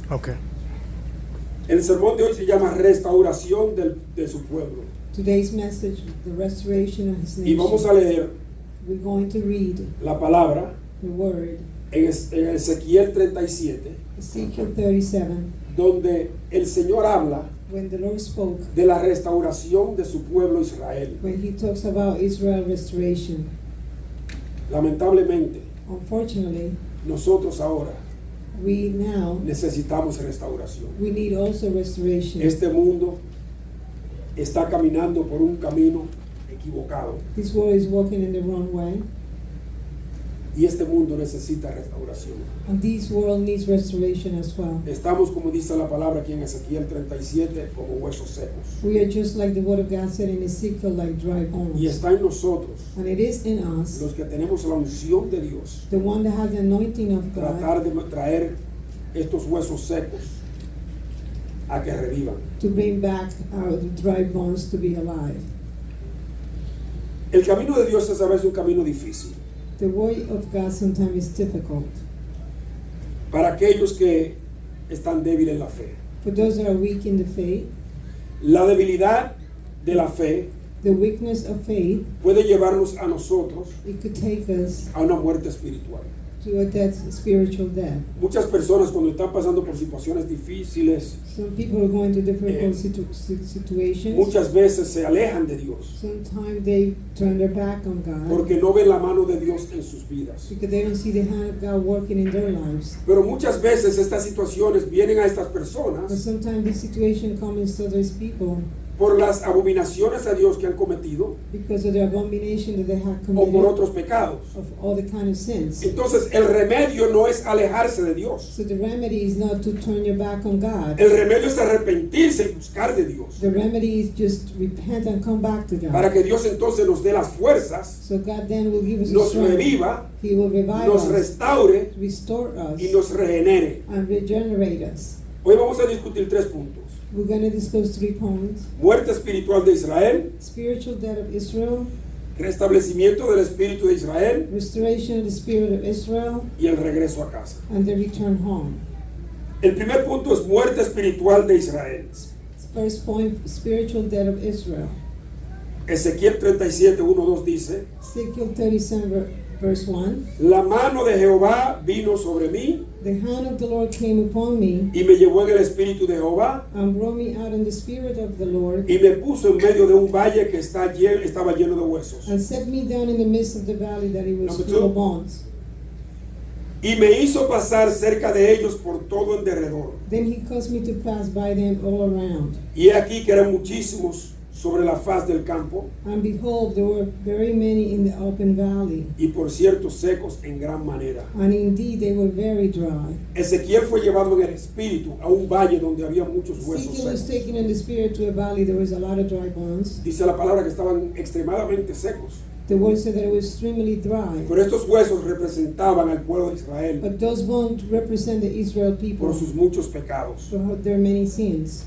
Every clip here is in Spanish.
Okay. El sermón de hoy se llama Restauración de su pueblo. Today's message, the restoration of his Y nation. vamos a leer We're going to read la palabra the word, en Ezequiel 37, Ezekiel 37, donde el Señor habla when the Lord spoke, de la restauración de su pueblo Israel. when he talks about Israel restoration. Lamentablemente, Unfortunately, nosotros ahora we now, necesitamos restauración. we need also restoration. Este mundo está caminando por un camino equivocado This world is walking in the wrong way, y este mundo necesita restauración. and this world needs restoration as well. Estamos, como dice la palabra aquí en Ezequiel 37, como huesos secos. We are just like the word of God said in Ezekiel, like dry bones. Y está en nosotros, And it is in us, los que tenemos la unción de Dios, the one that has the anointing of God, tratar de traer estos huesos secos a que revivan. to bring back our dry bones to be alive. El camino de Dios es a veces un camino difícil The way of God sometimes is difficult para aquellos que están débiles en la fe. for those that are weak in the faith. La debilidad de la fe The weakness of faith, puede llevarnos a nosotros it could take us a una muerte espiritual. to a death, spiritual death. Muchas personas, cuando están pasando por situaciones difíciles, Some people are going through difficult situations. muchas veces se alejan de Dios Sometimes they turn their back on God porque no ven la mano de Dios en sus vidas. because they don't see the hand of God working in their lives. Pero muchas veces estas situaciones vienen a estas But personas sometimes this situation comes to those people por las abominaciones a Dios que han cometido because of the abomination that they have o por committed otros pecados. of all the kind of sins. Entonces el remedio no es alejarse de Dios. So the remedy is not to turn your back on God. El remedio es arrepentirse y buscar de Dios. The remedy is just repent and come back to God. Para que Dios entonces nos dé las fuerzas, So God then will give us a nos strength. reviva, He will revive nos us, restaure restore us, y nos regenere. and regenerate us. Hoy vamos a discutir 3 puntos. We're going to discuss 3 points. Muerte espiritual de Israel, Spiritual death of Israel, restablecimiento del espíritu de Israel restoration of the spirit of Israel, y el regreso a casa. and the return home. El primer punto es muerte espiritual de Israel. First point, spiritual death of Israel. Ezequiel 37, 1, 2 dice: Ezekiel 37, verse 1. La mano de Jehová vino sobre mí The hand of the Lord came upon me, y me llevó en el espíritu de Jehová and brought me out in the spirit of the Lord, y me puso en medio de un valle que estaba lleno de huesos. and set me down in the midst of the valley that it was Number full 2. of bones. Y me hizo pasar cerca de ellos por todo en derredor. Then he caused me to pass by them all around. Y he aquí que eran muchísimos sobre la faz del campo, And behold, there were very many in the open valley, y por cierto secos en gran manera. and indeed they were very dry. Ezequiel fue llevado en el espíritu a un valle donde había muchos huesos Ezekiel was secos. taken in the spirit to a valley. There was a lot of dry bones. Dice la palabra que estaban extremadamente secos. The word said that it was extremely dry. Pero estos huesos representaban al pueblo de Israel But those bones represent the Israel people por sus muchos pecados. for their many sins.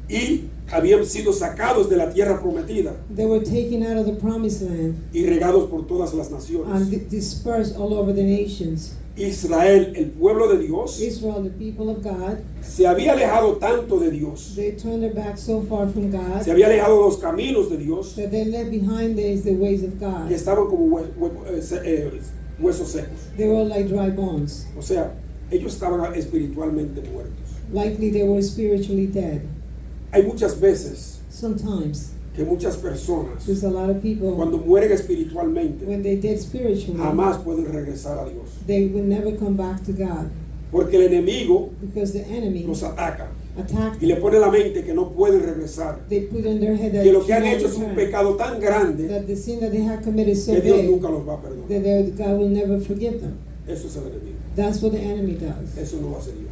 Y habían sido sacados de la tierra prometida They were taken out of the promised land y regados por todas las and naciones. dispersed all over the nations. Israel, el pueblo de Dios, Israel, the people of God, se había alejado tanto de Dios, they turned their back so far from God se había alejado de los caminos de Dios, that they left behind the ways of God. que estaban como huesos secos. They were like dry bones. O sea, ellos estaban espiritualmente muertos. Likely they were spiritually dead. Hay muchas veces Sometimes que muchas personas, there's a lot of people, cuando mueren espiritualmente, when they dead spiritually, jamás pueden regresar a Dios. they will never come back to God Porque el enemigo because the enemy los ataca attacked y le them. pone en la mente que no pueden regresar. They put in their head that Que lo que they han cannot hecho es un return, pecado tan grande that the sin that they have committed is so que Dios big nunca los va a perdonar. that God will never forgive them. Eso es el enemigo. That's what the enemy does. Eso no va a ser Dios.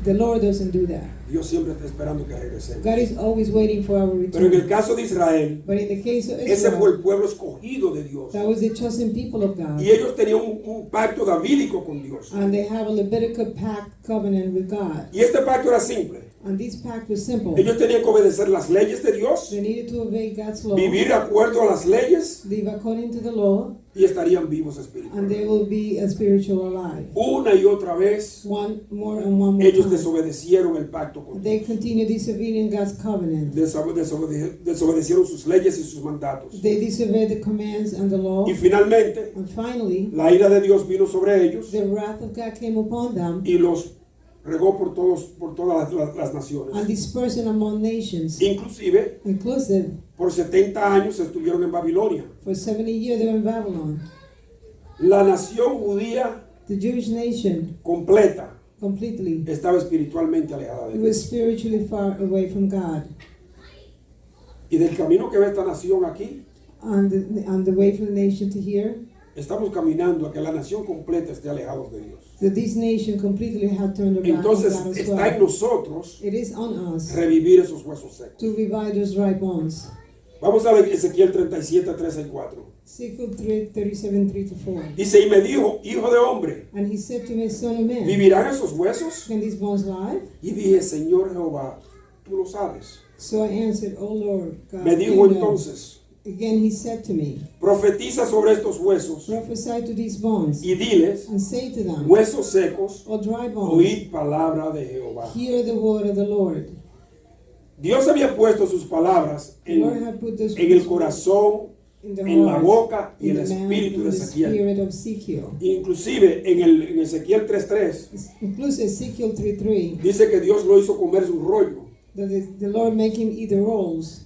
The Lord doesn't do that. Dios siempre está esperando que regresemos. God is always waiting for our Pero en el return. caso de Israel, But in the case of ese fue Israel, el pueblo escogido de Dios. that was the chosen people of God. Y ellos tenían un pacto davídico con Dios. And they have a Levitical pact covenant with God. Y este pacto era simple. And this pact was simple. Ellos tenían que obedecer las leyes de Dios, They needed to obey God's law, vivir de acuerdo a las leyes live according to the law, y estarían vivos and espiritualmente. they will be a spiritual alive. Una y otra vez One more and one more ellos time. desobedecieron el pacto con They Dios. continue disobeying God's covenant. Desobedecieron sus leyes y sus mandatos. They disobey the commands and the law. Y finalmente, And finally, la ira de Dios vino sobre ellos the wrath of God came upon them y los regó por todas las and naciones. dispersed among nations, Inclusive, inclusive por 70 años estuvieron en Babilonia. for 70 years they were in Babylon. La nación judía The Jewish nation completa completely, estaba espiritualmente alejada de it Dios. was spiritually far away from God. Y del camino que ve esta nación aquí, On the way from the nation to here, estamos caminando a que la nación completa esté alejada de Dios. that this nation completely have turned around Entonces from God as está en well. nosotros It is on us revivir esos huesos secos. to revive those dry bones. Vamos a ver Ezequiel 37, 3 y 4. Ezekiel 37:3-4. Dice, y me dijo, hijo de hombre, And he said to me, son of man, ¿vivirán esos huesos? can these bones live? Y dije, Señor Jehová, tú lo sabes. So I answered, O Lord God, Me you dijo know. entonces, Again he said to me, profetiza sobre estos huesos prophesy to these bones, y diles, and say to them, huesos secos, O dry bones, oíd palabra de Jehová. hear the word of the Lord. Dios había puesto sus palabras The Lord en had put this el corazón, in the en la heart, boca y in el the man, espíritu in de the Ezequiel. spirit of Ezekiel. Inclusive en Ezequiel 3:3 Inclusive Ezekiel 3:3, dice que Dios lo hizo comerse un rollo. that the Lord make him eat the rolls.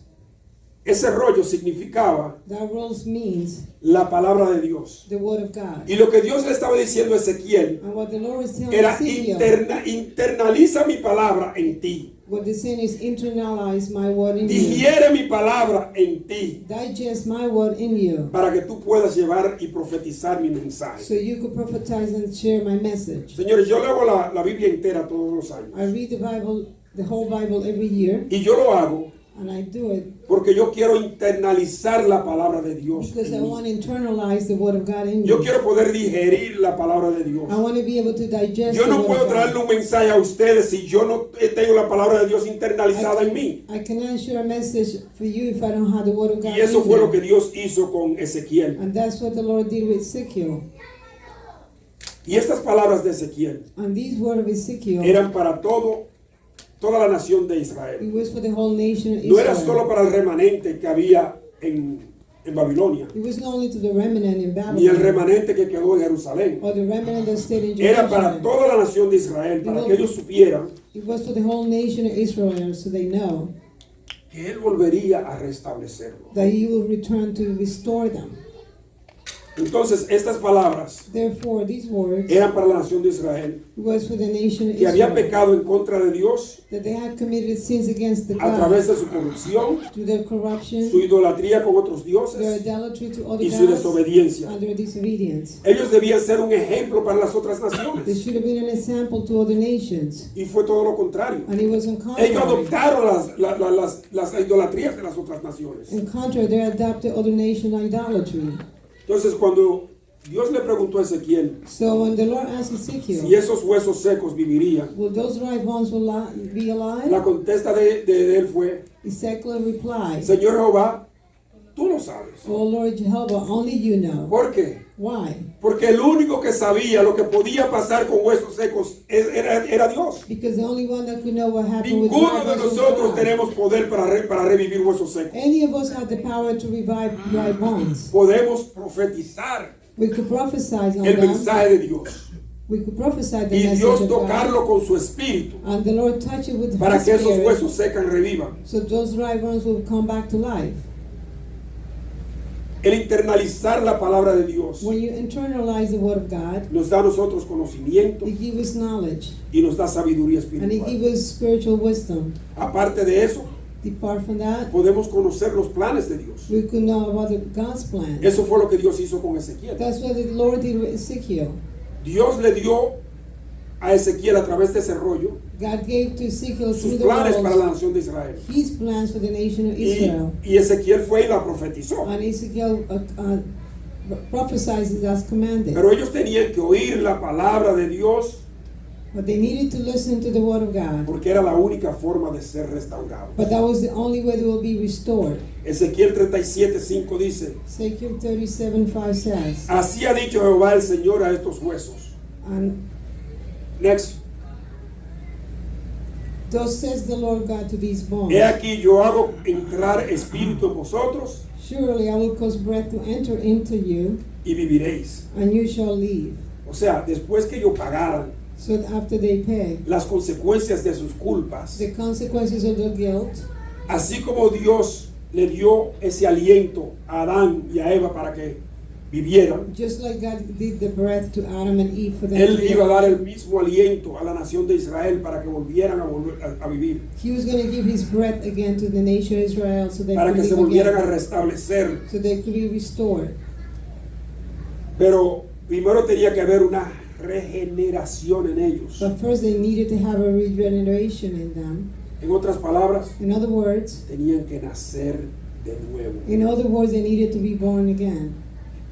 Ese rollo significaba That rolls means la palabra de Dios. the word of God. Y lo que Dios le estaba diciendo a Ezequiel And what the Lord is telling era Ezekiel, internaliza mi palabra en ti. what they're saying is internalize my word in you. Digiere mi palabra en ti Digest my word in you. para que tú puedas llevar y profetizar mi mensaje. So you could prophesize and share my message. Señores, yo leo la Biblia entera todos los años. I read the Bible, the whole Bible every year, Y yo lo hago and I do it porque yo quiero internalizar la palabra de Dios because I en mí. want to internalize the word of God in Yo me. quiero poder digerir la palabra de Dios. I want to be able to digest Yo the no word puedo of traerle God. un mensaje a ustedes si yo no tengo la palabra de Dios internalizada en mí. I cannot share a message for you if I don't have the word of God Y eso in fue me. lo que Dios hizo con Ezequiel. And that's what the Lord did with Ezekiel. Y estas palabras de Ezequiel And these words of Ezekiel, eran para toda la nación de Israel. it was for the whole nation of No era solo Israel. para el remanente que había en Babilonia, It was not only to the remnant in ni el Babylon, remanente que quedó en Jerusalén. or the remnant that stayed in Era para Jerusalem. toda la nación de Israel, para que ellos supieran It was for the whole nation of Israel, so they know que Él volvería a restablecerlo. that He will return to restore them. Entonces, estas palabras Therefore, these words eran para la nación de Israel, was for the nation of que había Israel, pecado en contra de Dios that they had committed sins against the a God través de su corrupción, through their corruption, su idolatría con otros their dioses idolatry to other y su gods, desobediencia. and their disobedience. Ellos debían ser un ejemplo para las otras They naciones. should have been an example to other nations, Y fue todo lo contrario. and it was in Ellos contrary. adoptaron las idolatrías de las otras naciones. In contrary, they adopted other nation idolatry. Entonces, cuando Dios le preguntó a Ezequiel So when the Lord asked si Ezekiel, esos huesos secos vivirían, will those dry bones be alive? la contesta de él fue, Ezekiel replied, Señor Jehová, tú lo sabes. O Lord Jehovah, only you know. ¿Por qué? Why? Porque el único que sabía lo que podía pasar con huesos secos era Dios. Because the only one that could know what happened with Ninguno dry de bones was nosotros God. tenemos poder para revivir huesos secos. Any of us have the power to revive dry bones. Podemos profetizar We could prophesy on el them. mensaje de Dios We could prophesy the y message Dios of God. tocarlo con su espíritu And the Lord touch it with para His que esos Spirit, huesos secos revivan. so those dry bones will come back to life. El internalizar la palabra de Dios When you internalize the Word of God, nos da a nosotros conocimiento it gives us knowledge y nos da sabiduría and it espiritual. gives us spiritual wisdom. Aparte de eso, Apart from that, podemos conocer los planes de Dios. we could know about God's plan. Eso fue lo que Dios hizo con Ezequiel. That's what the Lord did with Ezekiel. Dios le dio a Ezequiel a través de ese rollo God gave to Ezekiel sus through the planes para la world nación de Israel. His plans for the nation of Israel. Y Ezequiel fue y la profetizó. And Ezekiel prophesies as commanded. Pero ellos tenían que oír la palabra de Dios But they needed to listen to the word of God. porque era la única forma de ser restaurado. But that was the only way they will be restored. Ezequiel 37:5 dice, Ezekiel 37:5 says, así ha dicho Jehová el Señor a estos huesos. and Next. thus says the Lord God to these bones, He aquí yo hago entrar espíritu en vosotros surely I will cause breath to enter into you, y viviréis. and you shall live. O sea, después que ellos pagaran So that after they pay las consecuencias de sus culpas, the consequences of the guilt, así como Dios le dio ese aliento a Adán y a Eva para que vivieran, just like God did the breath to Adam and Eve for them Él to iba a live, dar el mismo aliento a la nación de Israel para que volvieran a vivir, He was going to give His breath again to the nation of Israel so they para could que se live volvieran a again, restablecer. so they could be restored. Pero primero tenía que haber una regeneración en ellos. But first they needed to have a regeneration in them. En otras palabras, In other words, tenían que nacer de nuevo. they needed to be born again.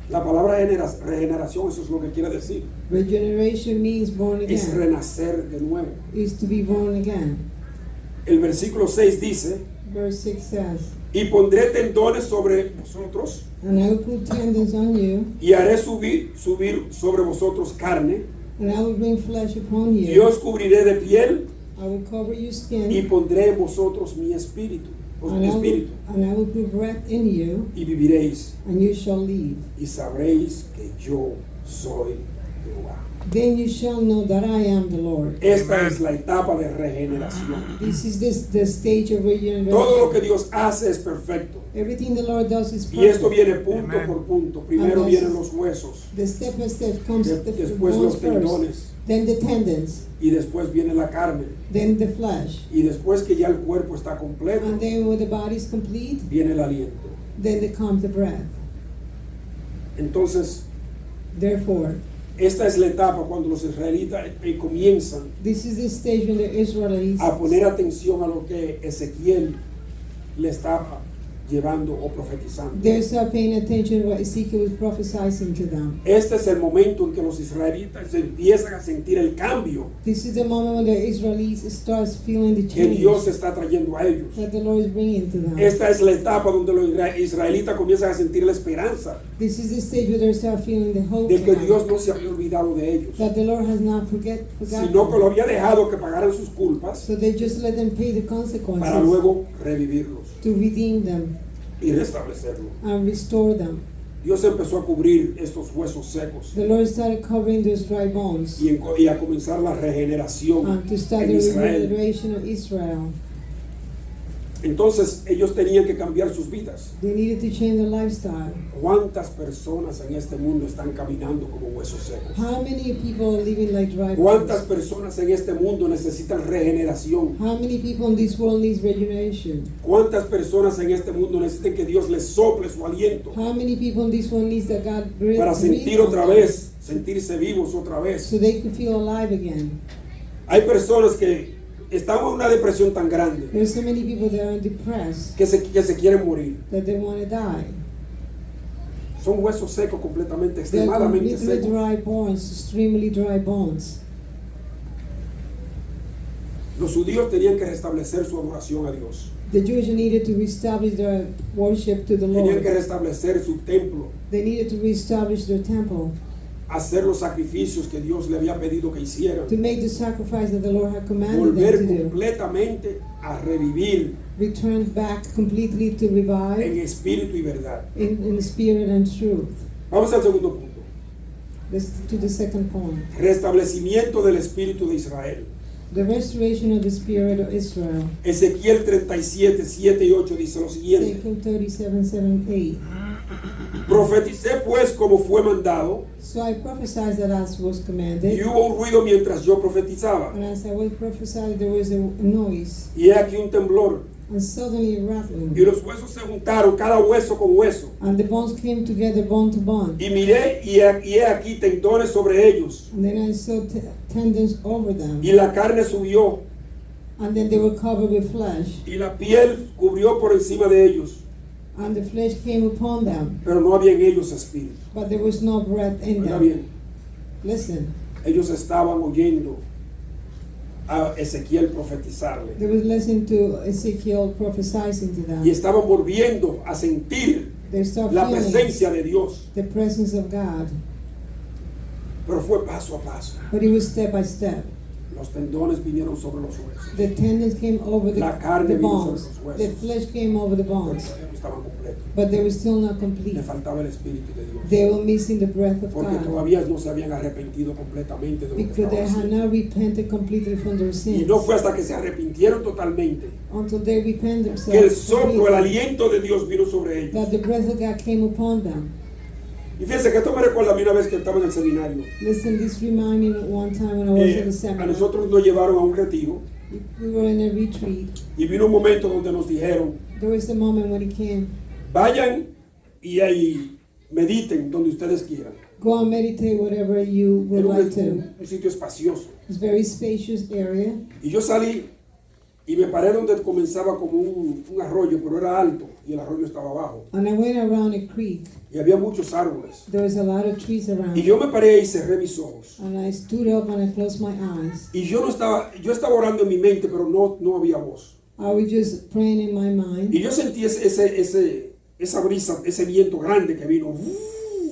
La palabra regeneración, eso es lo que quiere decir. Regeneration means born Es again, renacer de nuevo. is to be born again. El versículo 6 dice, Verse 6 says, y pondré tendones sobre vosotros and I will put tendons on you, y haré subir sobre vosotros carne and I will bring flesh upon y you. os cubriré de piel I will cover your y skin, pondré en vosotros mi espíritu, mi espíritu and I will put breath in you, y viviréis and you shall live. y sabréis que yo soy Jehová. Then you shall know that I am the Lord. Esta es la etapa de regeneración. This is the stage of regeneration. Todo lo que Dios hace es perfecto. Everything the Lord does is Y esto perfect. viene punto por punto. Primero vienen los huesos, The step by step comes the después bones los first, tendones then the tendons, y después viene la carne. then the flesh, Y después que ya el cuerpo está completo, and then when the body is complete, viene el aliento. then there comes the breath. Entonces, Therefore, esta es la etapa cuando los israelitas comienzan this is the stage when the Israelites a poner atención a lo que Ezequiel le estaba llevando o profetizando. they start paying attention to what Ezekiel was prophesying to them. Este es el momento en que los israelitas empiezan a sentir el cambio This is the moment when the Israelites starts feeling the que change Dios está trayendo a ellos. that the Lord is bringing to them. Esta es la etapa donde los israelitas comienzan a sentir la esperanza This is the stage where they start feeling the hope de que now, Dios no se había olvidado de ellos, that the Lord has not forgotten sino que lo había dejado que pagaran sus culpas so they just let them pay the para consequences luego revivirlos to redeem them y restablecerlos. and restore them. Dios empezó a cubrir estos huesos secos The Lord started covering those dry bones y a comenzar la regeneración and to start en the Israel. regeneration of Israel. Entonces ellos tenían que cambiar sus vidas. They needed to change their lifestyle. ¿Cuántas personas en este mundo están caminando como huesos secos? How many people are living like dry ¿Cuántas bones? personas en este mundo necesitan regeneración? How many people in this world needs regeneration? ¿Cuántas personas en este mundo necesitan que Dios les sople su aliento How many people in this world needs that God breathe para sentir on otra them vez, sentirse vivos otra vez? so they can feel alive again? Hay personas que están en una depresión tan grande There's so many people that are depressed que se quieren morir. that they want to die. Son huesos secos completamente, They're extremadamente completely secos. dry bones, extremely dry bones. Los judíos tenían que restablecer su adoración a Dios. The Jews needed to reestablish their worship to the Tenían que Lord. restablecer su templo, They needed to reestablish their temple, hacer los sacrificios que Dios le había pedido que hicieran, to make the sacrifice that the Lord had commanded volver them to do. completamente a revivir Return back completely to en revive espíritu y verdad. in spirit and truth. Vamos al segundo punto. This to the second point. Restablecimiento del espíritu de Israel. The restoration of the spirit of Israel. Ezequiel 37, 7 y 8 dice lo siguiente. Ezekiel 37, 7, 8. Profeticé pues como fue mandado So I prophesied that as was y commanded, hubo un ruido mientras yo profetizaba. and as I was prophesied, there was a noise, Y he aquí un temblor. and suddenly a Y rattling, los huesos se juntaron, cada hueso con hueso. and the bones came together bone to bone. Y miré y he aquí tendones sobre ellos. And then I saw tendons over them, Y la carne subió and then they were covered with flesh, y la piel cubrió por encima de ellos. and the flesh came upon them, Pero no había en ellos espíritu. but there was no breath in Oiga them. bien, Listen, ellos estaban oyendo a Ezequiel profetizarle. They was listening to Ezekiel prophesying to them. Y estaban volviendo a sentir They start la feeling presencia de Dios. the presence of God. Pero fue paso a paso. But it was step by step. Los tendones vinieron sobre los huesos. The tendons came over La carne the vino sobre bones. los huesos. The flesh came over the Pero bones. todavía no estaban completos. But they were still not complete. Le faltaba el Espíritu de Dios. They were missing the breath of Porque God. todavía no se habían arrepentido completamente de lo que Because they estaban had haciendo. not repented completely from their Y sins. no fue hasta que se arrepintieron totalmente Until they repent que el themselves soplo, el completely, aliento de Dios vino sobre ellos. that the breath of God came upon them. Y fíjense que esto me recuerda a mí una vez que estaba en el seminario. Listen, this remind me one time when I was at the A seminar. nosotros nos llevaron a un retiro We were in a retreat. y vino un momento donde nos dijeron, There was a moment when it came, vayan y ahí mediten donde ustedes quieran. go and meditate whatever you would Era like to. un sitio espacioso. It's a very spacious area. Y yo salí y me paré donde comenzaba como un arroyo, pero era alto y el arroyo estaba abajo. And I went around a creek. Y había muchos árboles. There was a lot of trees around. Y yo me paré y cerré mis ojos. And I stood up and I closed my eyes. Y yo estaba orando en mi mente, pero no había voz. I was just praying in my mind. Y yo sentí esa brisa, ese viento grande que vino.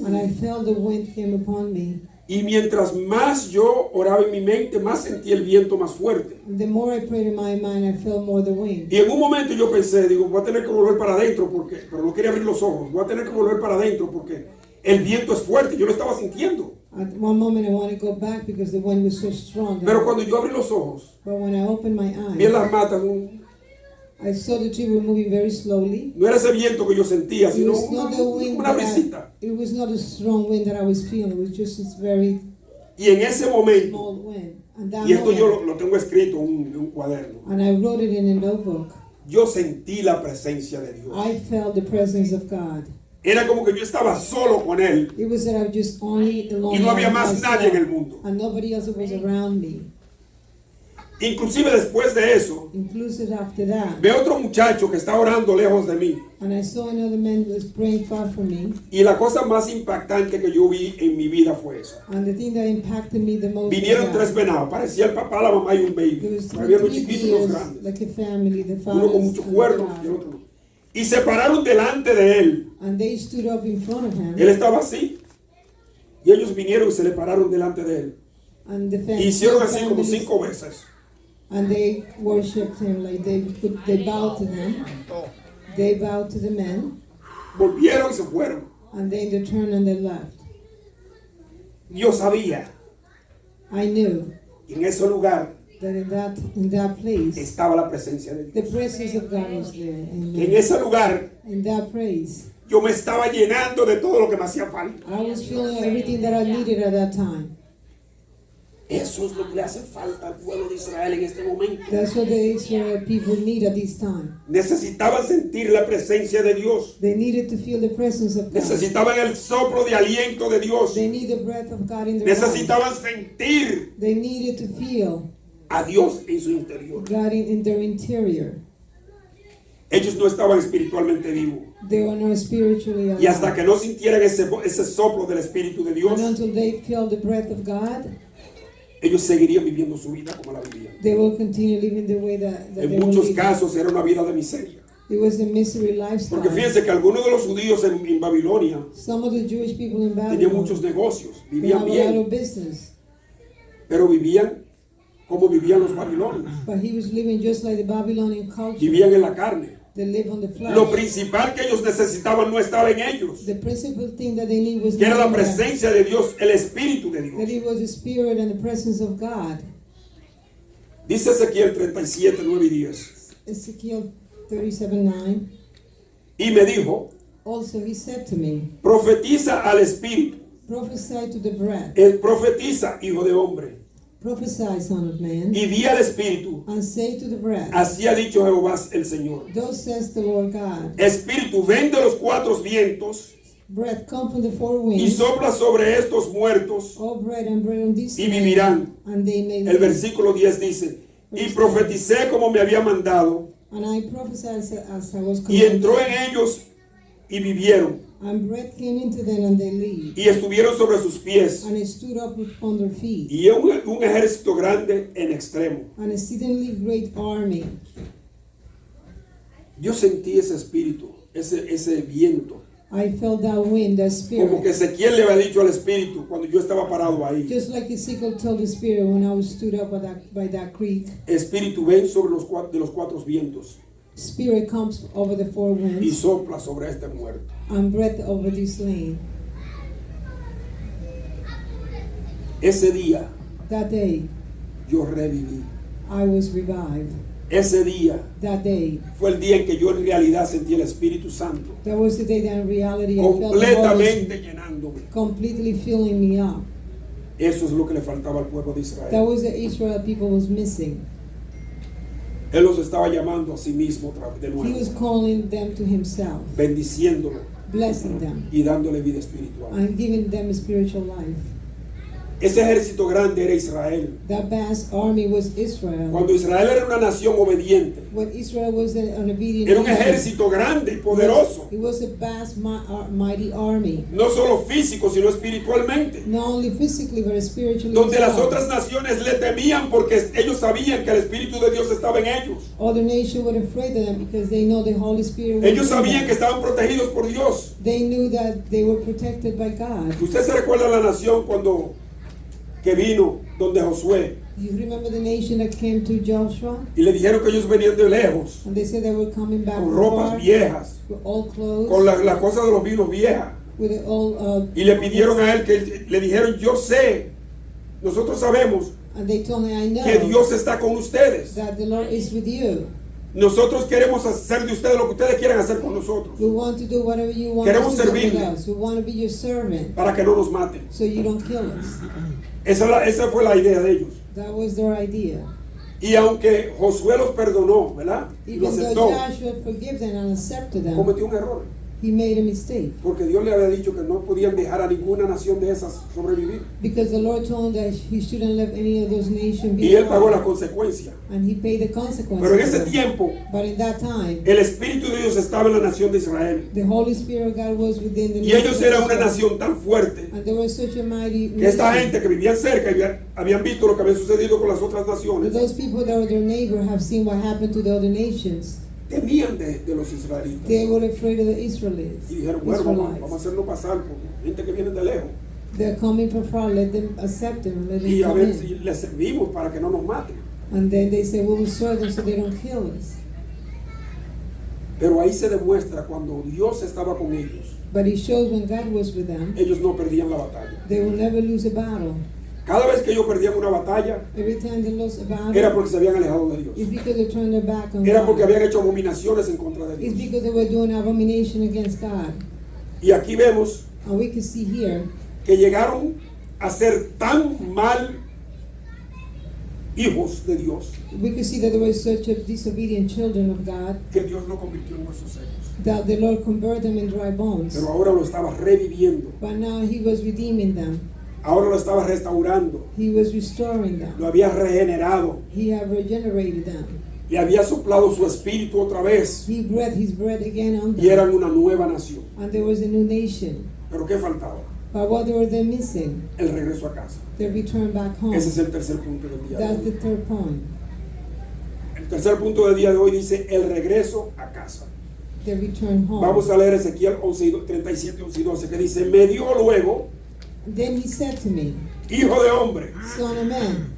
And I felt the wind came upon me. Y mientras más yo oraba en mi mente, más sentí el viento más fuerte. And the more I prayed in my mind, I felt more the wind. Y en un momento yo pensé, digo, voy a tener que volver para adentro, pero no quería abrir los ojos. Voy a tener que volver para adentro porque el viento es fuerte, yo lo estaba sintiendo. At one moment I wanted to go back because the wind was so strong. Pero cuando yo abrí los ojos, But when I opened my vi en eyes, las matas, I saw the tree were moving very slowly. no era ese viento que yo sentía, It sino was not the wind una that brisita. it was not a strong wind that I was feeling. It was just this very Y en ese momento, small wind. And that y esto yo moment, lo tengo escrito en un cuaderno, and I wrote it in a notebook. yo sentí la presencia de Dios. I felt the presence of God. Era como que yo estaba solo con Él It was that I was just only alone y no había by más myself, nadie en el mundo. and nobody else was around me. Inclusive después de eso, Inclusive after that, veo otro muchacho que está orando lejos de mí. and I saw another man who was praying far from me. Y la cosa más impactante que yo vi en mi vida fue esa. And the thing that impacted me the most Vinieron was tres that venados, parecía el papá, la mamá y un there baby. was Había los three chiquitos y los deers, grandes. like a family, the father Uno con mucho cuerno y el otro no. Y se pararon delante de él. and they stood up in front of him, Él estaba así. Y ellos vinieron y se le pararon delante de él. and the Y hicieron two así como families, 5 veces. and they worshipped him, like they bowed to him. They bowed to the man, Volvieron y se fueron. and then they turned and they left. Yo sabía I knew que en ese lugar that in that place, estaba la presencia de the Dios. presence of God was there. Que en ese lugar In that place, yo me estaba llenando de todo lo que me hacía falta. I was feeling everything that I needed at that time. Eso es lo que le hace falta al pueblo de Israel en este momento. That's what the Israel people need at this time. Necesitaban sentir la presencia de Dios. They needed to feel the presence of God. Necesitaban el soplo de aliento de Dios. They need the breath of God in their lives. Necesitaban sentir They needed to feel a Dios en su interior. God in their interior. Ellos no estaban espiritualmente vivos. They were not spiritually alive. Y hasta que no sintieran ese soplo del Espíritu de Dios, And until they feel the breath of God, ellos seguirían viviendo su vida como la vivían. they will continue living the way that they En were muchos living. casos era una vida de miseria. It was a misery lifestyle. Porque fíjense que algunos de los judíos en Babilonia Some of the Jewish people in tenían Babylon, muchos negocios, they vivían have a lot bien, of business. pero vivían como vivían los babilonios. But he was living just like the Babylonian culture. Vivían en la carne. They live on the flesh. Lo principal que ellos necesitaban no estaba en ellos, The principal thing that they need was que era la not in them, presencia de Dios, el Espíritu de that Dios. it was the spirit and the presence of God. Dice Ezequiel 37, 9 y 10. Ezekiel 37:9. Y me dijo, Also he said to me, profetiza al Espíritu. prophesy to the breath, Él profetiza, hijo de hombre. prophesy, son of man, Y di al Espíritu, and say to the breath, así ha dicho Jehová el Señor. thus says the Lord God, Espíritu, ven de los 4 vientos breath come from the four y winds, sopla sobre estos muertos all bread and bread on these y men, vivirán. and they may El live. versículo 10 dice, y profeticé como me había mandado, And I prophesied as I was y entró commanded, en ellos y vivieron. And breath came into them, and they lived. y estuvieron sobre sus pies, And they stood up upon their feet. y un ejército grande en extremo. An exceedingly great army. Yo sentí ese espíritu, ese viento. I felt that wind, that Como que spirit. Ezequiel le había dicho al espíritu cuando yo estaba parado ahí. Just like Ezekiel told the spirit when I was stood up by that creek. Espíritu, ven sobre de los cuatro vientos Spirit comes over the four y winds sopla sobre este muerto. and breath over this land. Ese día That day, yo reviví. I was revived. Ese día That day, fue el día en que yo en realidad sentí el Espíritu Santo that was the day that in reality I felt the Holy completamente Spirit llenándome. completely filling me up. Eso es lo que le faltaba al pueblo de That Israel. was the Israel people was missing. Él los estaba llamando a sí mismo de He was nuevo, calling them to himself, bendiciéndolo blessing them, y dándole vida espiritual. and giving them a spiritual life. Ese ejército grande era Israel. That vast army was Israel. Cuando Israel era una nación obediente, When Israel was an obedient era un nation, ejército grande y poderoso, it was a vast, mighty army. no solo físico, sino espiritualmente, Not only physically, but spiritually. donde as las well. otras naciones le temían porque ellos sabían que el Espíritu de Dios estaba en ellos. Other nations were afraid of them because they know the Holy Spirit was Ellos in sabían que them. estaban protegidos por Dios. They knew that they were protected by God. ¿Usted se recuerda la nación que vino donde Josué You remember the nation that came to Joshua? y le dijeron que ellos venían de lejos, And they said they were coming back con from ropas far, viejas, with old clothes, con la cosa de los vinos viejas? with the old, Y le pidieron a él le dijeron, yo sé, nosotros sabemos and they told me, I know que Dios está con ustedes. that the Lord is with you. Nosotros queremos hacer de ustedes lo que ustedes quieran hacer con nosotros, We want to do whatever you want Queremos us to do with servirle. us. We want to be your servant, para que no nos maten. so you don't kill us. Esa fue la idea de ellos. That was their idea. Y aunque Josué los perdonó, ¿verdad? Y lo Even aceptó, though Joshua forgave them and accepted them, cometió un error. he made a mistake. Porque Dios le había dicho que no podían dejar a ninguna nación de esas sobrevivir. Because the Lord told him that he shouldn't let any of those nations be Y él pagó harmed. las consecuencias. And he paid the consequences. Pero en ese of it. tiempo, But in that time, el Espíritu de Dios estaba en la nación de Israel. the Holy Spirit of God was within the Y ellos nation eran of una Israel. nación tan fuerte And they were such a mighty que esta nation. gente que vivían cerca y habían visto lo que había sucedido con las otras naciones, Those people that were their neighbor have seen what happened to the other nations. temían de los israelitas. They were afraid of the Israelites. Y dijeron, bueno, vamos a Israelites. hacerlo pasar por gente que viene de lejos. They're coming from far. Let them accept them and let them Y a come ver si in. les servimos para que no nos maten. And then they say, we will serve them so they don't kill us. Pero ahí se demuestra cuando Dios estaba con ellos, But it shows when God was with them, ellos no perdían la batalla. they will never lose a battle. Cada vez que ellos perdían una batalla, Every time they lost a battle, era porque se habían alejado de it's Dios. because they turned their back on Era porque God. habían hecho abominaciones en contra de It's Dios. because they were doing abomination against God. Y aquí vemos And we can see here que llegaron a ser tan mal hijos de Dios we can see that there were such a disobedient children of God que Dios lo convirtió en huesos secos. that the Lord converted them in dry bones. Pero ahora lo estaba reviviendo, But now He was redeeming them. ahora lo estaba restaurando, He was restoring them. lo había regenerado, He had regenerated them. le había soplado su espíritu otra vez He breathed His breath again on y eran them. una nueva nación. And there was a new nation. Pero ¿qué faltaba? But what were they missing? El regreso a casa. The return back home. Ese es el tercer punto del día de That's the hoy. third point. El tercer punto del día de hoy dice el regreso a casa. The return home. Vamos a leer Ezequiel 37, 11 y 12 que dice, me dio luego, Then he said to me, hijo de hombre, Son of man,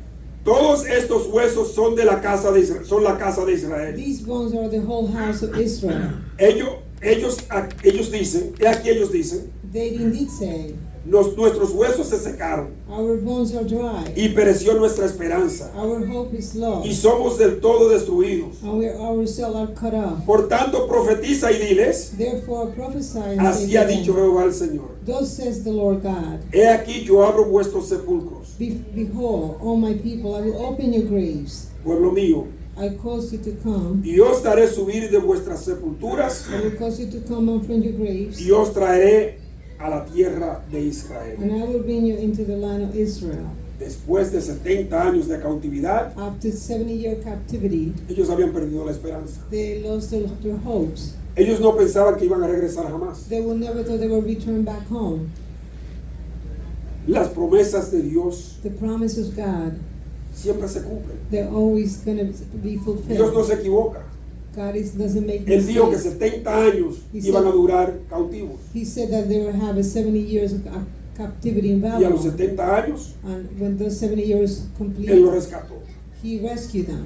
todos estos huesos son de la casa de Israel, son la casa de Israel. these bones are the whole house of Israel. Ellos dicen, y aquí ellos dicen, They indeed say, nuestros huesos se secaron Our bones are dry, y pereció nuestra esperanza our hope is y lost, somos del todo destruidos. and we ourselves are cut off. Por tanto, profetiza y diles, Therefore prophesy and say así to ha dicho them, Jehová el Señor. Thus says the Lord God, He aquí yo abro vuestros sepulcros, Behold, O my people, I will open your graves. pueblo mío, I cause you to come. y os daré subir de vuestras sepulturas I will cause you to come up from your graves, y os traeré a la tierra de Israel. and I will bring you into the land of Israel. Después de 70 años de cautividad, After 70-year captivity, ellos habían perdido la esperanza. they lost their hopes. Ellos no pensaban que iban a regresar jamás. They will never thought they will return back home. Las promesas de Dios The promises of God, siempre se cumplen. they're always going to be Dios no fulfilled. se equivoca. God doesn't make Él dijo que mistakes. 70 años He iban a said- durar cautivos. He said that they will have a 70 years of captivity in Y a los Babylon. 70 años, And when those 70 years complete, Él los rescató. he rescued them.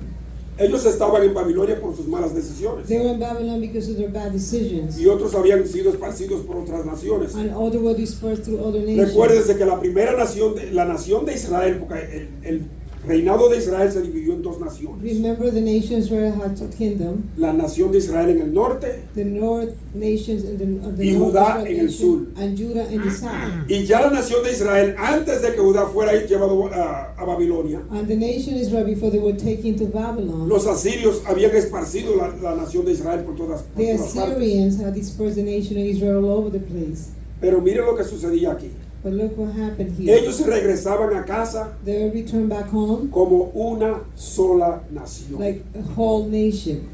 Ellos estaban en Babilonia por sus malas decisiones. They were in Babylon because of their bad decisions. Y otros habían sido esparcidos por otras naciones. And others were dispersed through other nations. Recuérdense que la primera nación, la nación de Israel, porque el reinado de Israel se dividió en dos naciones. Remember, the nations Israel had two kingdom. La nación de Israel en el norte The north nations and the Y north Judá Israel en el nation, sur. and Judah in the south. y ya la nación de Israel antes de que Judá fuera llevado a Babilonia. And the nation Israel, before they were taken to Babylon, Los asirios habían esparcido la nación de Israel por todas the partes. Assyrians had dispersed the nation of Israel all over the place. Pero miren lo que sucedía aquí. But look what happened here. Ellos regresaban a casa They were returned back home como una sola nación, like a whole nation.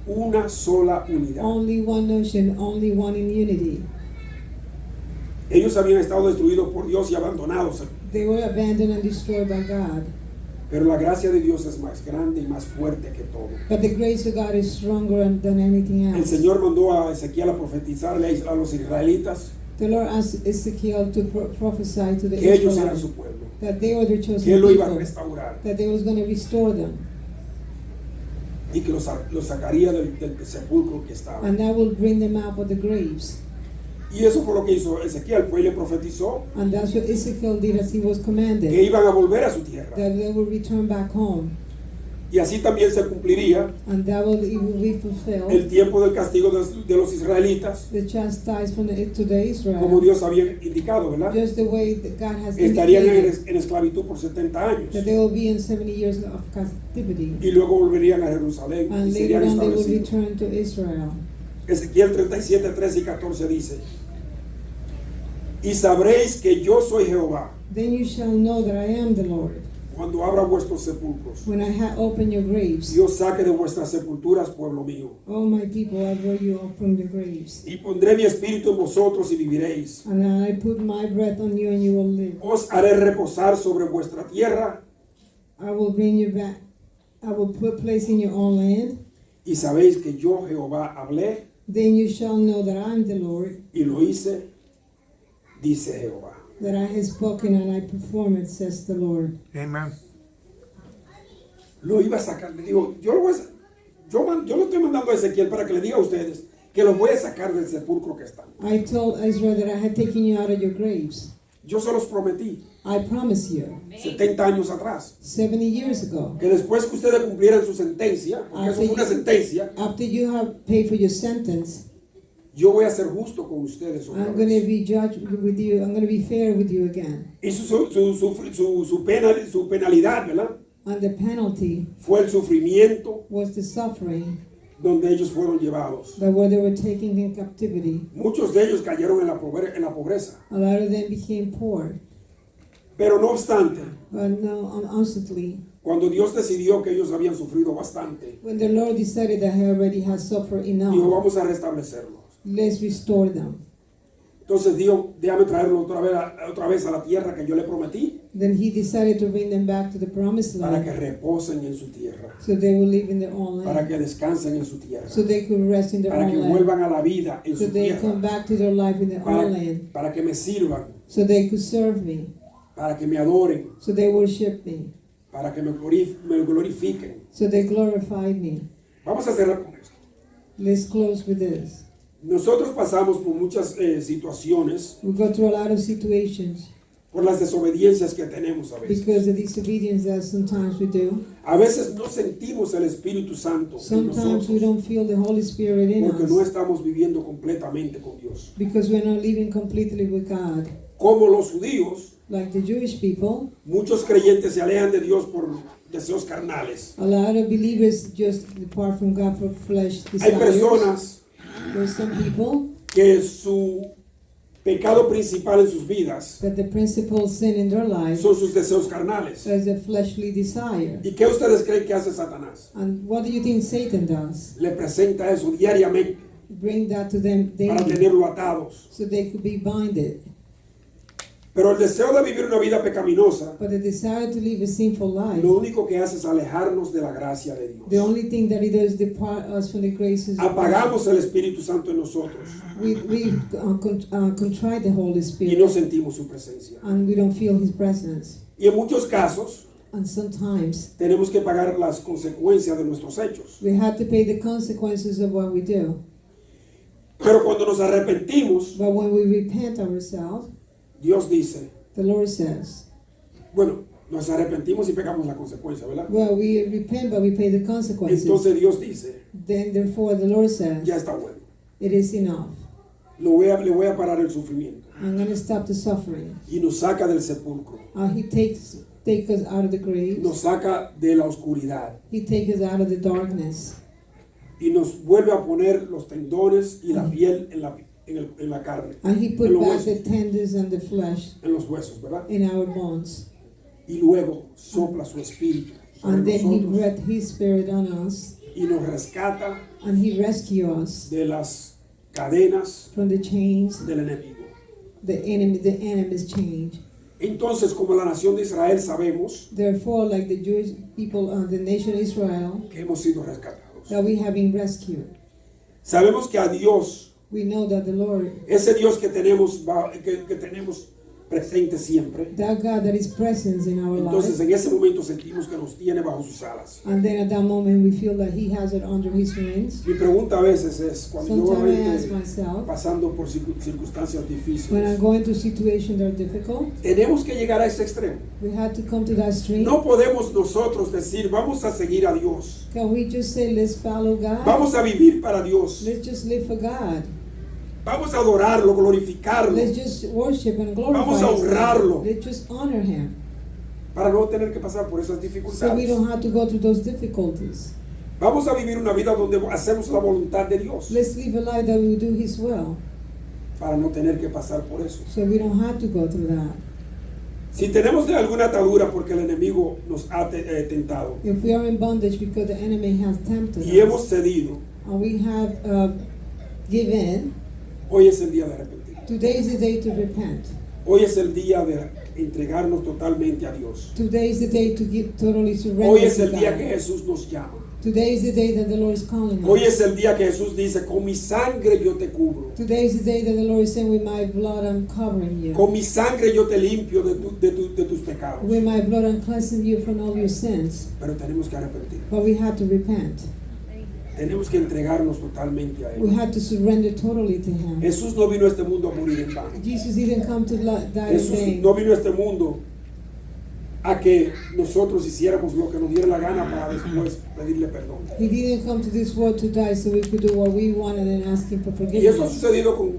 una sola unidad. Only one nation, only one in unity. Ellos habían estado destruidos por Dios y abandonados, They were abandoned and destroyed by God. pero la gracia de Dios es más grande y más fuerte que todo. But the grace of God is stronger than anything El else. Señor mandó a Ezequiel a profetizarle a los israelitas The Lord asked Ezekiel to prophesy to the que ellos eran Israelites su pueblo, that they were the que chosen Él lo iba a people, restaurar that they was going to restore them, y que los sacaría del sepulcro que estaban. and that will bring them out of the graves. Y eso fue lo que hizo Ezequiel, fue y le profetizó And that's what Ezekiel did as he was que commanded, iban a volver a su tierra. that they will return back home, Y así también se cumpliría and that will, it will be fulfilled. el tiempo del castigo de los israelitas, The chastisement to the Israel, como Dios había indicado, ¿verdad? just the way that God has Estarían indicated, en esclavitud por 70 años that they will be in 70 years of captivity, y luego volverían a Jerusalén y and later serían on they will establecidos. return to Israel. Ezequiel 37, 13 y 14 dice: Y sabréis que yo soy Jehová Then you shall know that I am the Lord, cuando abra vuestros sepulcros. when I open your graves. Dios saque de vuestras sepulturas, pueblo mío. All my people, I brought you up from the graves. Y pondré mi espíritu en vosotros y viviréis. And I put my breath on you and you will live. Os haré reposar sobre vuestra tierra I will bring you back. I will put place in your own land. y sabéis que yo Jehová hablé Then you shall know that I am the Lord, y lo hice, dice Jehová. that I have spoken and I perform it, says the Lord. Amen. Lo iba a sacar, le digo, yo lo estoy mandando a Ezequiel para que le diga a ustedes que los voy a sacar del sepulcro que están. I told Israel that I had taken you out of your graves. Yo se los prometí I promise you, 70 años atrás, 70 years ago, que después que ustedes cumplieran su sentencia, porque eso fue una sentencia, after you have paid for your sentence, yo voy a ser justo con ustedes otra I'm going to vez. be judged with you. I'm going to be fair with you again. Y su penalidad, ¿verdad? And the penalty Fue el sufrimiento was the suffering donde ellos fueron llevados. that where they were taken in captivity. Muchos de ellos cayeron en la pobreza. A lot of them became poor. Pero no obstante, But no, honestly, cuando Dios decidió que ellos habían sufrido bastante, when the Lord decided that he already has suffered dijo, enough, vamos a restablecerlos. let's restore them. Entonces dijo, déjame traerlos otra vez a la tierra que yo le prometí, Then he decided to bring them back to the promised para que land reposen en su tierra, so they will live in their own para land, que descansen en su tierra, so they could rest in their para own que land, vuelvan a la vida en so su they come tierra, back to their life in their own land, para que me sirvan, so they could serve me, para que me adoren, so they worship me, para que me glorifiquen. so they glorified me. Vamos a cerrar con esto. Let's close with this. Nosotros pasamos por muchas situaciones We go through a lot of situations por las desobediencias que tenemos a veces. because of disobedience that sometimes we do. A veces no sentimos el Espíritu Santo en Sometimes we nosotros don't feel the Holy Spirit in porque no us estamos viviendo completamente con Dios. because we're not living completely with God. Como los judíos, Like the Jewish people, muchos creyentes se alejan de Dios por deseos carnales. a lot of believers just depart from God for flesh Hay desires. personas There's some people que su pecado principal en sus vidas that the principal sin in their life son sus deseos carnales. is a fleshly desire. ¿Y qué ustedes creen que hace Satanás? And what do you think Satan does? Le presenta eso diariamente. bring that to them para daily tenerlo atados. so they could be binded. Pero el deseo de vivir una vida pecaminosa, But the desire to live a sinful life, lo único que hace es alejarnos de la gracia de Dios. the only thing that it does depart us from the graces of God. Apagamos el Espíritu Santo en nosotros We contrite the Holy y Spirit no sentimos su presencia. and we don't feel His presence. Y en muchos casos And sometimes tenemos que pagar las consecuencias de nuestros hechos. we have to pay the consequences of what we do. Pero cuando nos arrepentimos, But when we repent ourselves, Dios dice, the Lord says, bueno, nos arrepentimos y pagamos la consecuencia, ¿verdad? well, we repent, but we pay the consequences. Entonces Dios dice, Then, therefore, the Lord says, ya está bueno. it is enough. Le voy a parar el sufrimiento. I'm going to stop the suffering. Y nos saca del sepulcro. He takes us out of the grave. Nos saca de la oscuridad. He takes us out of the darkness. Y nos vuelve a poner los tendones y la piel en la carne. And He En put los back huesos, the tendons and the flesh en los huesos, ¿verdad? in our bones. Y luego sopla su espíritu sobre And then He nosotros breathed His Spirit on us. y nos rescata And He rescued us de las cadenas from the chains, del enemigo. the enemy's chain. Entonces, como la nación de Israel, sabemos Therefore, like the Jewish people, the nation Israel, que hemos sido rescatados. that we have been rescued. Sabemos que a Dios, We know that the Lord, ese Dios que tenemos presente siempre, that God that is present in our entonces lives, en ese momento sentimos que nos tiene bajo sus alas. and then at that moment we feel that He has it under His wings. Mi pregunta a veces es, cuando yo Sometimes I ask realmente myself, pasando por circunstancias when I'm difíciles, going through situations that are difficult, tenemos que llegar a ese extremo. we have to come to that stream. No podemos nosotros decir, vamos a seguir a Dios, Can we just say, let's follow God? vamos a vivir para Dios, Let's just live for God. vamos a adorarlo, glorificarlo, Let's just worship and glorify Vamos a His name. honrarlo. Let's just honor Him, para no tener que pasar por esas so we dificultades. don't have to go through those difficulties. Vamos a vivir una vida donde hacemos la voluntad de Dios, Let's live a life that will do His will, para no tener que pasar por eso. so we don't have to go through that. Si tenemos de alguna atadura porque el enemigo nos ha tentado If we are in bondage because the enemy has tempted y hemos us, cedido, and we have given, hoy es el día de arrepentir. today is the day to repent. Hoy es el día de entregarnos totalmente a Dios. Today is the day to give totally surrender Hoy es to el día que God. Jesús nos llama. Today is the day that the Lord is calling Hoy us. es el día que Jesús dice, con mi sangre yo te cubro. Today is the day that the Lord is saying, with my blood I'm covering you. Con mi sangre yo te limpio de tus pecados. With my blood I'm cleansing you from all your sins. Pero tenemos que arrepentir. But we have to repent. Tenemos que entregarnos totalmente a We Él. have to surrender totally to Him. Jesús no vino a este mundo a morir en vano. Jesus didn't come to die in Jesús vain. no vino a este mundo a que nosotros hiciéramos lo que nos diera la gana para después pedirle perdón. He didn't come to this world to die so we could do what we wanted and ask Him for Y eso ha forgiveness. sucedido con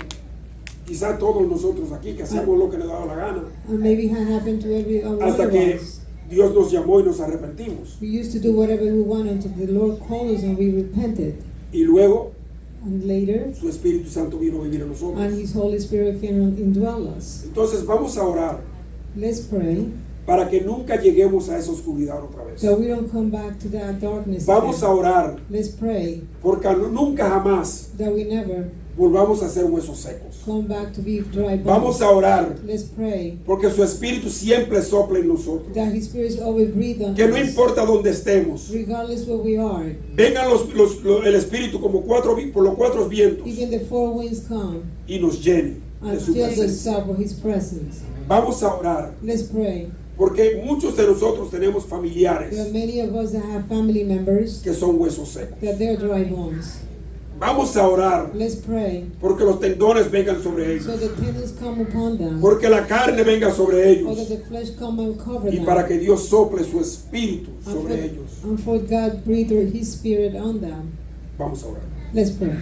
quizá todos nosotros aquí, que hacemos lo que nos daba la gana, And maybe it had happened to every one hasta of que us. Dios nos llamó y nos arrepentimos. We used to do whatever we wanted until the Lord called us and we repented. Y luego And later, su Espíritu Santo vino a vivir en nosotros. and His Holy Spirit came and indwell us. Entonces vamos a orar Let's pray para que nunca lleguemos a esa oscuridad otra vez. so we don't come back to that darkness Vamos a again. orar Let's pray porque nunca jamás that we never volvamos a ser huesos secos. come back to be dry bones. Vamos a orar Let's pray porque su Espíritu siempre sopla en nosotros. that His Spirit always breathe on Que no us, importa dónde estemos, regardless where we are. vengan el Espíritu como por los cuatro vientos Even the four winds come y nos llene de and su fill us presencia. up with His presence. Vamos a orar Let's pray. porque muchos de nosotros tenemos There are familiares many of us that have family members que son huesos secos. that they're dry bones. Vamos a orar Let's pray porque los tendones vengan sobre so ellos, the tendons come upon them, porque la carne venga sobre or that ellos the flesh come and cover y them, para que Dios sople su Espíritu and sobre ellos. for God breathe His Spirit on them. Vamos a orar. Let's pray.